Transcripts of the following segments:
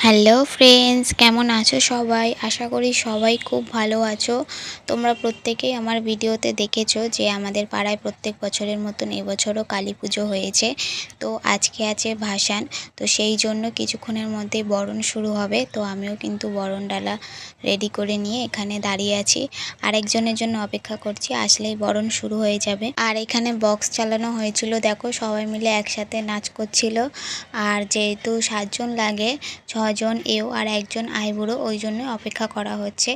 Hello friends, কেমন আছো সবাই? আশা করি সবাই খুব ভালো আছো। তোমরা প্রত্যেকেই আমার ভিডিওতে দেখেছো যে আমাদের পাড়ায় প্রত্যেক বছরের মতন এবছরও কালী পুজো হয়েছে। তো আজকে আছে ভাসান। তো সেই জন্য কিছুক্ষণের মধ্যেই বরণ শুরু হবে। তো আমিও কিন্তু বরণ ডালা রেডি করে নিয়ে এখানে দাঁড়িয়ে আছি। আরেকজনের জন্য অপেক্ষা করছি, আসলেই বরণ শুরু হয়ে যাবে। আর এখানে বক্স চালানো হয়েছিল, দেখো সবাই মিলে একসাথে নাচ করছিল। আর যেহেতু 7 জন লাগে, 6 জন এও আর একজন আইবুড়ো, ওই জন্য অপেক্ষা করা হচ্ছে।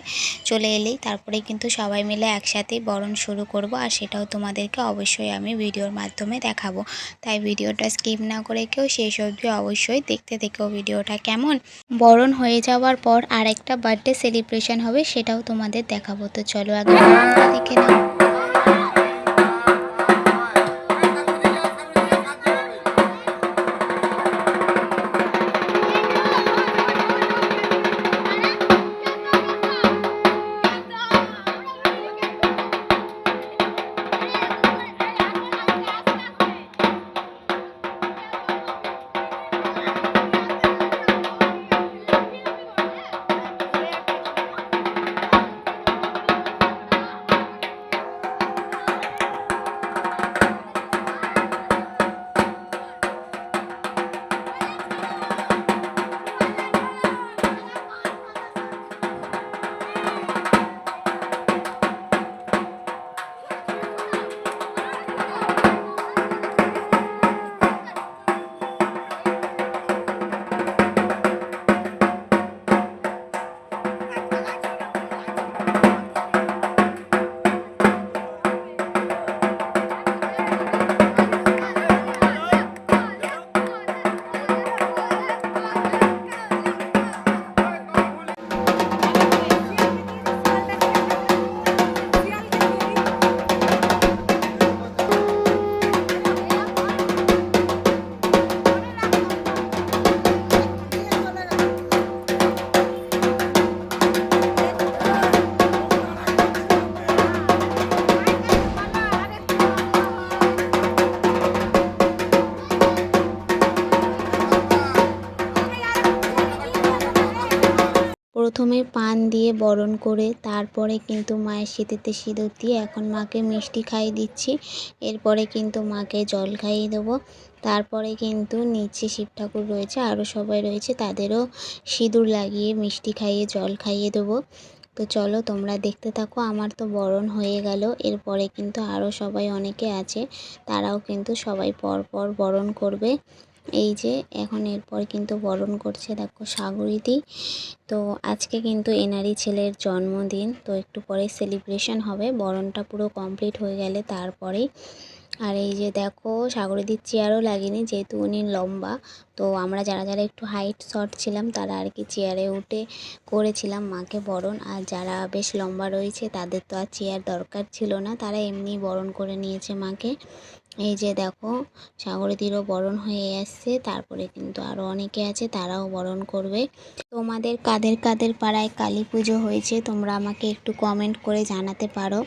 চলে এলেই তারপরে কিন্তু সবাই মিলে একসাথেই বরণ শুরু করব, আর সেটাও তোমাদেরকে অবশ্যই আমি ভিডিওর মাধ্যমে দেখাবো। তাই ভিডিওটা স্কিপ না করে কেউ শেষ অবধি অবশ্যই দেখতে থেকো ভিডিওটা। কেমন বরণ হয়ে যাওয়ার পর আরেকটা বার্থডে সেলিব্রেশন হবে, সেটাও তোমাদের দেখাবো। তো চলো আগে বরণটা দেখে নাও। প্রথমে পান দিয়ে বরণ করে তারপরে কিন্তু মায়ের সিঁথিতে সিঁদুর দিয়ে এখন মাকে মিষ্টি খাইয়ে দিচ্ছি। এরপরে কিন্তু মাকে জল খাইয়ে দেবো। তারপরে কিন্তু নিচে শিব ঠাকুর রয়েছে, আরও সবাই রয়েছে, তাদেরও সিঁদুর লাগিয়ে মিষ্টি খাইয়ে জল খাইয়ে দেবো। তো চলো তোমরা দেখতে থাকো। আমার তো বরণ হয়ে গেল, এরপরে কিন্তু আরও সবাই অনেকে আছে, তারাও কিন্তু সবাই পরপর বরণ করবে। এই যে এখন এরপর কিন্তু বরণ করছে, দেখো সাগরিদি। তো আজকে কিন্তু এনারই ছেলের জন্মদিন, তো একটু পরে সেলিব্রেশন হবে, বরণটা পুরো কমপ্লিট হয়ে গেলে তারপরেই। আর এই যে দেখো সাগরিদির চেয়ারও লাগেনি, যেহেতু উনি লম্বা। তো আমরা যারা যারা একটু হাইট শর্ট ছিলাম তারা আর কি চেয়ারে উঠে করেছিলাম মাকে বরণ। আর যারা বেশ লম্বা রয়েছে তাদের তো আর চেয়ার দরকার ছিল না, তারা এমনি বরণ করে নিয়েছে মাকে। এই যে দেখো সাগরিদিরও বরণ হয়ে আসছে, তারপরে কিন্তু আরও অনেকে আছে, তারাও বরণ করবে। তোমাদের কাদের কাদের পাড়ায় কালী পুজো হয়েছে তোমরা আমাকে একটু কমেন্ট করে জানাতে পারো।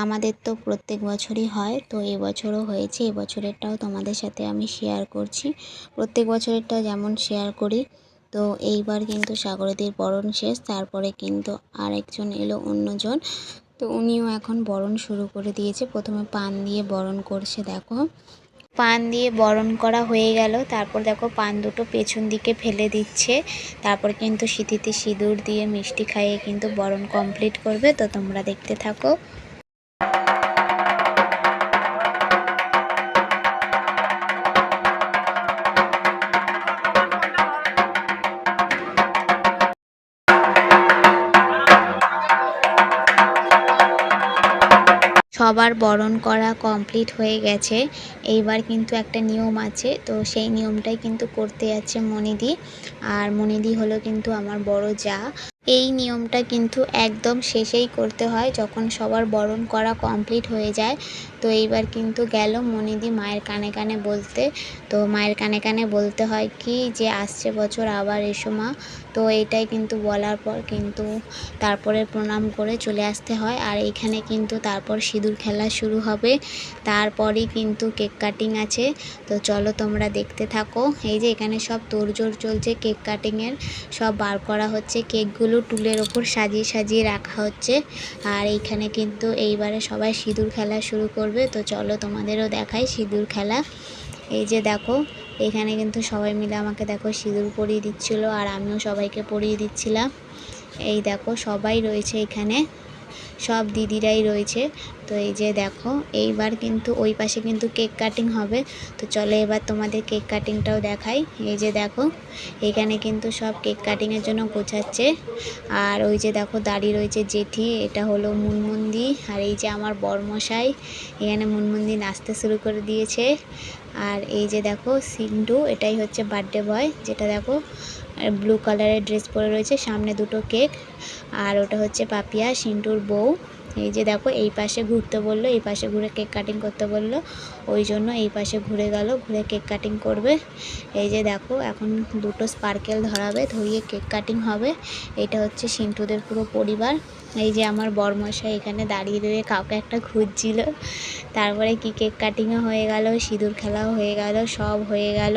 আমাদের তো প্রত্যেক বছরই হয়, তো এবছরও হয়েছে, এবছরেরটাও তোমাদের সাথে আমি শেয়ার করছি। প্রত্যেক বছরেরটা যেমন শেয়ার করি। তো এইবার কিন্তু সাগরদির বরণ শেষ, তারপরে কিন্তু আরেকজন এলো অন্যজন। তো উনিও এখন বরণ শুরু করে দিয়েছে, প্রথমে পান দিয়ে বরণ করছে। দেখো পান দিয়ে বরণ করা হয়ে গেল, তারপর দেখো পান দুটো পেছন দিকে ফেলে দিচ্ছে। তারপর কিন্তু সিঁথিতে সিঁদুর দিয়ে মিষ্টি খাইয়ে কিন্তু বরণ কমপ্লিট করবে। তো তোমরা দেখতে থাকো। সবার বরণ করা কমপ্লিট হয়ে গেছে। এইবার কিন্তু একটা নিয়ম আছে, তো সেই নিয়মটাই কিন্তু করতে যাচ্ছে মনিদি। আর মনিদি হলো কিন্তু আমার বড় যা। এই নিয়মটা কিন্তু একদম শেষেই করতে হয়, যখন সবার বরণ করা কমপ্লিট হয়ে যায়। তো এইবার কিন্তু গেল মনিদি মায়ের কানে কানে বলতে। তো মায়ের কানে কানে বলতে হয় কি যে আসছে বছর আবার এসো মা। তো এইটাই কিন্তু বলার পর কিন্তু তারপরে প্রণাম করে চলে আসতে হয়। আর এইখানে কিন্তু তারপর সিঁদুর খেলা শুরু হবে, তারপরেই কিন্তু কেক কাটিং আছে। তো চলো তোমরা দেখতে থাকো। এই যে এখানে সব তোড়জোড় চলছে কেক কাটিংয়ের, সব বার করা হচ্ছে, কেকগুলো টুলের ওপর সাজিয়ে সাজিয়ে রাখা হচ্ছে। আর এইখানে কিন্তু এইবারে সবাই সিঁদুর খেলা শুরু করবে। তো চলো তোমাদেরও দেখাই সিঁদুর খেলা। এই যে দেখো এখানে কিন্তু সবাই মিলে আমাকে দেখো সিঁদুর পরিয়ে দিচ্ছিলো, আর আমিও সবাইকে পরিয়ে দিচ্ছিলাম। এই দেখো সবাই রয়েছে এখানে, সব দিদিরাই রয়েছে। তো এই যে দেখো এইবার কিন্তু ওই পাশে কিন্তু কেক কাটিং হবে। তো চলো এবার তোমাদের কেক কাটিংটাও দেখাই। এই যে দেখো এখানে কিন্তু সব কেক কাটিংয়ের জন্য গোছাচ্ছে। আর ওই যে দেখো দাঁড়িয়ে রয়েছে জেঠি, এটা হলো মুনমুন্দি। আর এই যে আমার বরমশাই, এখানে মুনমুন্দি নাচতে শুরু করে দিয়েছে। আর এই যে দেখো সিন্টু, এটাই হচ্ছে বার্থডে বয়, যেটা দেখো ব্লু কালারের ড্রেস পরে রয়েছে, সামনে দুটো কেক। আর ওটা হচ্ছে পাপিয়া, সিন্টুর বউ। এই যে দেখো এই পাশে ঘুরতে বললো, এই পাশে ঘুরে কেক কাটিং করতে বললো, ওই জন্য এই পাশে ঘুরে গেল, ঘুরে কেক কাটিং করবে। এই যে দেখো এখন দুটো স্পার্কেল ধরাবে, ধরিয়ে কেক কাটিং হবে। এটা হচ্ছে সিন্টুদের পুরো পরিবার। এই যে আমার বরমশাই এখানে দাঁড়িয়ে রয়ে কাউকে একটা খুঁজছিল। তারপরে কি কেক কাটিংও হয়ে গেল, সিঁদুর খেলাও হয়ে গেল, সব হয়ে গেল।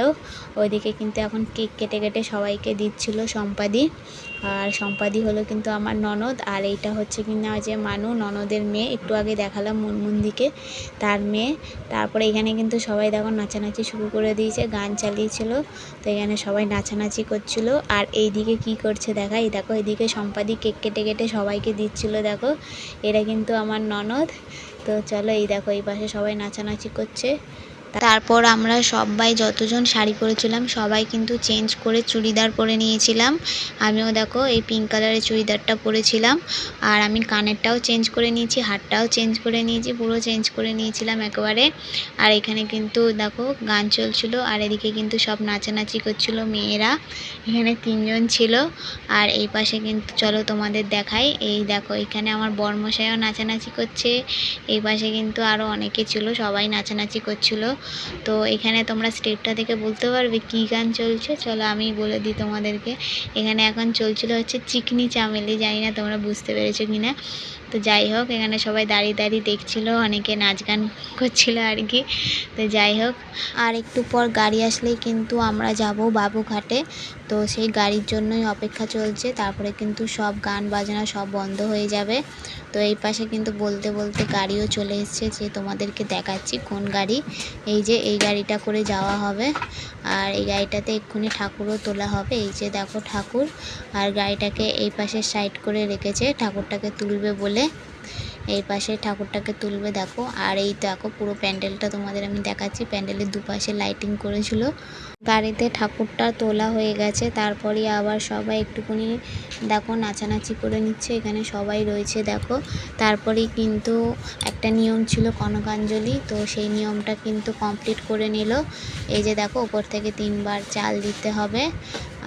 ওইদিকে কিন্তু এখন কেক কেটে কেটে সবাইকে দিচ্ছিল সম্পাদি। আর সম্পাদি হলো কিন্তু আমার ননদ। আর এইটা হচ্ছে কিনা যে মানু, ননদের মেয়ে, একটু আগে দেখালাম মুনমুন্দিকে, তার মেয়ে। তারপরে এখানে কিন্তু সবাই দেখো নাচানাচি শুরু করে দিয়েছে, গান চালিয়েছিল। তো এখানে সবাই নাচানাচি করছিল। আর এইদিকে কি করছে দেখা, এই দেখো এইদিকে সম্পাদি কেক কেটে কেটে সবাইকে দিচ্ছিল। দেখো এরা কিন্তু আমার ননদ। তো চলো এই দেখো এই পাশে সবাই নাচানাচি করছে। তারপর আমরা সবাই যতজন শাড়ি পরেছিলাম সবাই কিন্তু চেঞ্জ করে চুড়িদার পরে নিয়েছিলাম। আমিও দেখো এই পিঙ্ক কালারের চুড়িদারটা পরেছিলাম। আর আমি কানেরটাও চেঞ্জ করে নিয়েছি, হারটাও চেঞ্জ করে নিয়েছি, পুরো চেঞ্জ করে নিয়েছিলাম একেবারে। আর এখানে কিন্তু দেখো গান চলছিল, আর এদিকে কিন্তু সব নাচানাচি করছিল মেয়েরা। এখানে 3 জন ছিল। আর এই পাশে কিন্তু চলো তোমাদের দেখাই, এই দেখো এখানে আমার বরমশাইও নাচানাচি করছে। এই পাশে কিন্তু আরও অনেকে ছিল, সবাই নাচানাচি করছিল। তো এখানে তোমরা স্টেপটা দেখে বলতে পারবে কি গান চলছে, চলো আমি বলে দিই তোমাদেরকে। এখানে এখন চলছিল হচ্ছে চিকনি চামেলি, জানি না তোমরা বুঝতে পেরেছো কিনা। তো যাই হোক এখানে সবাই দাঁড়িয়ে দাঁড়িয়ে দেখছিল, অনেকে নাচ গান করছিল আর কি। তো যাই হোক আর একটু পর গাড়ি আসলেই কিন্তু আমরা যাব বাবুঘাটে। তো সেই গাড়ির জন্যই অপেক্ষা চলছে, তারপরে কিন্তু সব গান বাজনা সব বন্ধ হয়ে যাবে। তো এই পাশে কিন্তু বলতে বলতে গাড়িও চলে এসেছে, যে তোমাদেরকে দেখাচ্ছি কোন গাড়ি। এই যে এই গাড়িটা করে যাওয়া হবে। আর এই গাড়িটাতে এক্ষুনি ঠাকুরও তোলা হবে। এই যে দেখো ঠাকুর, আর গাড়িটাকে এই পাশে সাইড করে রেখেছে ঠাকুরটাকে তুলবে বলে। এই পাশে ঠাকুরটাকে তুলবে দেখো। আর এই দেখো পুরো প্যান্ডেলটা তোমাদের আমি দেখাচ্ছি, প্যান্ডেলের দুপাশে লাইটিং করেছিল। গাড়িতে ঠাকুরটা তোলা হয়ে গেছে, তারপরে আবার সবাই একটুখানি দেখো নাচানাচি করে নিচ্ছে, এখানে সবাই রয়েছে দেখো। তারপরেই কিন্তু একটা নিয়ম ছিল কনকাঞ্জলি, তো সেই নিয়মটা কিন্তু কমপ্লিট করে নিল। এই যে দেখো ওপর থেকে 3 বার চাল দিতে হবে।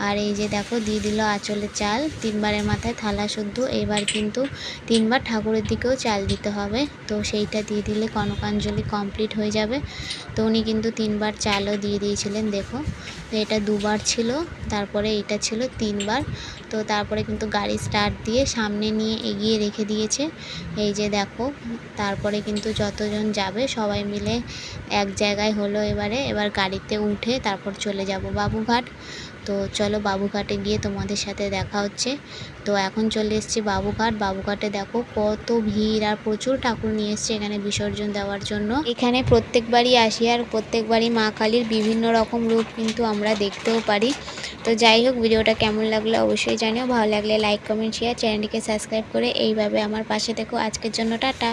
আর এই যে দেখো দিয়ে দিল আঁচলের চাল, 3 বারের মাথায় থালা শুদ্ধ। এবার কিন্তু 3 বার ঠাকুরের দিকেও চাল দিতে হবে। তো সেইটা দিয়ে দিলে কনকাঞ্জলি কমপ্লিট হয়ে যাবে। তো উনি কিন্তু 3 বার চালও দিয়ে দিয়েছিলেন দেখো। তো এটা 2 বার ছিল, তারপরে এটা ছিল 3 বার। তো তারপরে কিন্তু গাড়ি স্টার্ট দিয়ে সামনে নিয়ে এগিয়ে রেখে দিয়েছে। এই যে দেখো তারপরে কিন্তু যতজন যাবে সবাই মিলে এক জায়গায় হলো। এবার গাড়িতে উঠে তারপর চলে যাব বাবুঘাট। তো চলো বাবুঘাটে গিয়ে তোমাদের সাথে দেখা হচ্ছে। তো এখন চলে এসেছি বাবুঘাট। বাবুঘাটে দেখো কত ভিড়, আর প্রচুর ঠাকুর নিয়ে এসছে এখানে বিসর্জন দেওয়ার জন্য। এখানে প্রত্যেকবারই আসি, আর প্রত্যেকবারই মা কালীর বিভিন্ন রকম রূপ কিন্তু আমরা দেখতেও পারি। তো যাই হোক ভিডিওটা কেমন লাগলো অবশ্যই জানিও, ভালো লাগলে লাইক কমেন্ট শেয়ার, চ্যানেলটিকে সাবস্ক্রাইব করে এইভাবে আমার পাশে থেকো। আজকের জন্য টাটা।